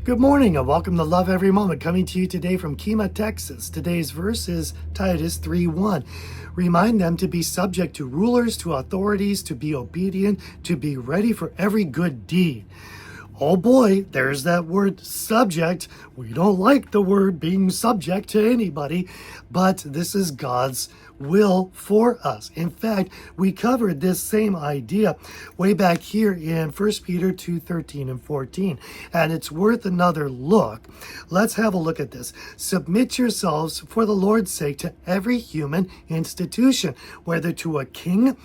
Good morning and welcome to Love Every Moment, coming to you today from Kema, Texas. Today's verse is Titus 3:1. Remind them to be subject to rulers, to authorities, to be obedient, to be ready for every good deed. Oh boy, there's that word subject. We don't like the word being subject to anybody, but this is God's will for us. In fact, we covered this same idea way back here in 1 Peter 2:13 and 14, and it's worth another look. Let's have a look at this. Submit yourselves for the Lord's sake to every human institution, whether to a king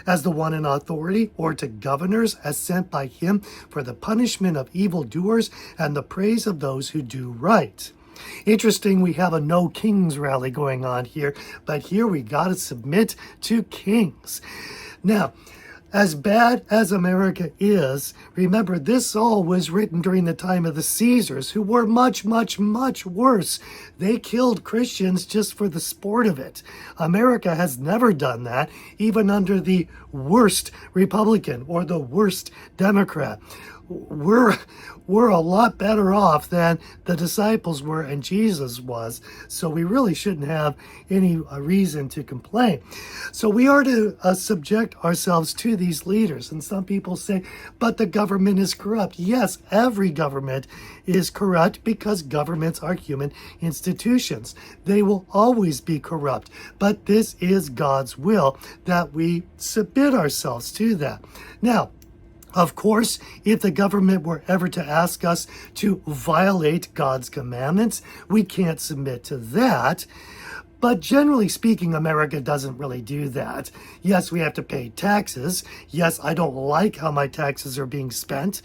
as the one in authority, or to governors as sent by him for the punishment of evildoers and the praise of those who do right. Interesting, we have a no kings rally going on here, but here we got to submit to kings. Now, as bad as America is, remember this all was written during the time of the Caesars, who were much, much, much worse. They killed Christians just for the sport of it. America has never done that, even under the worst Republican or the worst Democrat. We're a lot better off than the disciples were and Jesus was, so we really shouldn't have any reason to complain. So we are to subject ourselves to these leaders, and some people say, but the government is corrupt. Yes, every government is corrupt because governments are human institutions. They will always be corrupt, but this is God's will that we submit ourselves to that. Now, of course, if the government were ever to ask us to violate God's commandments, we can't submit to that. But generally speaking, America doesn't really do that. Yes, we have to pay taxes. Yes, I don't like how my taxes are being spent.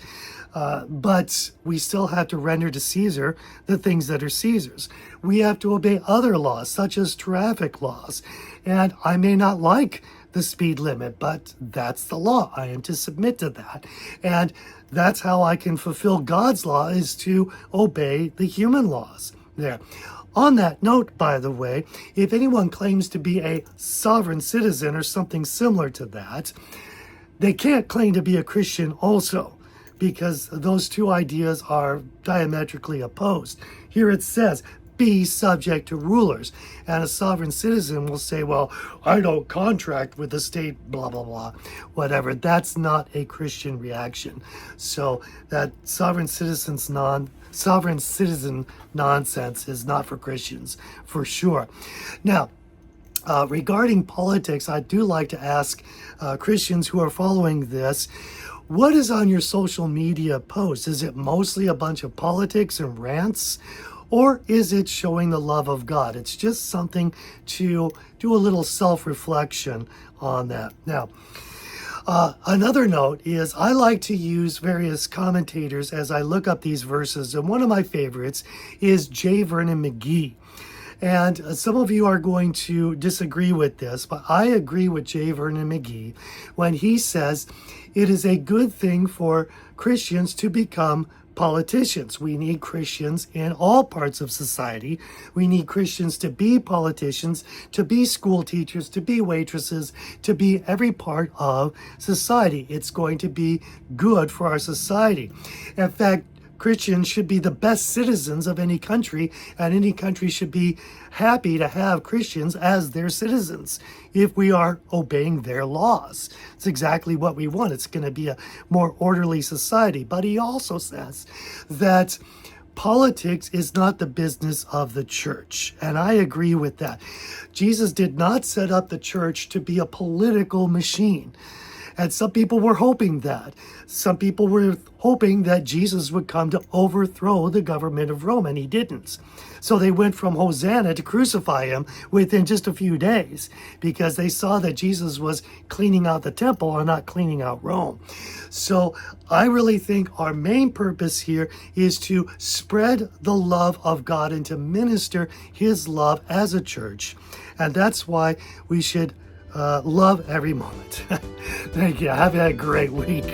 But we still have to render to Caesar the things that are Caesar's. We have to obey other laws, such as traffic laws. And I may not like the speed limit, but that's the law. I am to submit to that. And that's how I can fulfill God's law, is to obey the human laws there. On that note, by the way, if anyone claims to be a sovereign citizen or something similar to that, they can't claim to be a Christian also, because those two ideas are diametrically opposed. Here it says, be subject to rulers. And a sovereign citizen will say, well, I don't contract with the state, blah, blah, blah, whatever. That's not a Christian reaction. So that sovereign citizen nonsense is not for Christians, for sure. Now, regarding politics, I do like to ask Christians who are following this, what is on your social media posts? Is it mostly a bunch of politics and rants? Or is it showing the love of God? It's just something to do a little self-reflection on that. Now, another note is I like to use various commentators as I look up these verses. And one of my favorites is J. Vernon McGee. And some of you are going to disagree with this, but I agree with J. Vernon McGee when he says it is a good thing for Christians to become politicians. We need Christians in all parts of society. We need Christians to be politicians, to be school teachers, to be waitresses, to be every part of society. It's going to be good for our society. In fact, Christians should be the best citizens of any country, and any country should be happy to have Christians as their citizens if we are obeying their laws. It's exactly what we want. It's going to be a more orderly society. But he also says that politics is not the business of the church, and I agree with that. Jesus did not set up the church to be a political machine. And some people were hoping that. Some people were hoping that Jesus would come to overthrow the government of Rome, and he didn't. So they went from Hosanna to crucify him within just a few days, because they saw that Jesus was cleaning out the temple and not cleaning out Rome. So I really think our main purpose here is to spread the love of God and to minister his love as a church. And that's why we should love every moment. Thank you. Have a great week.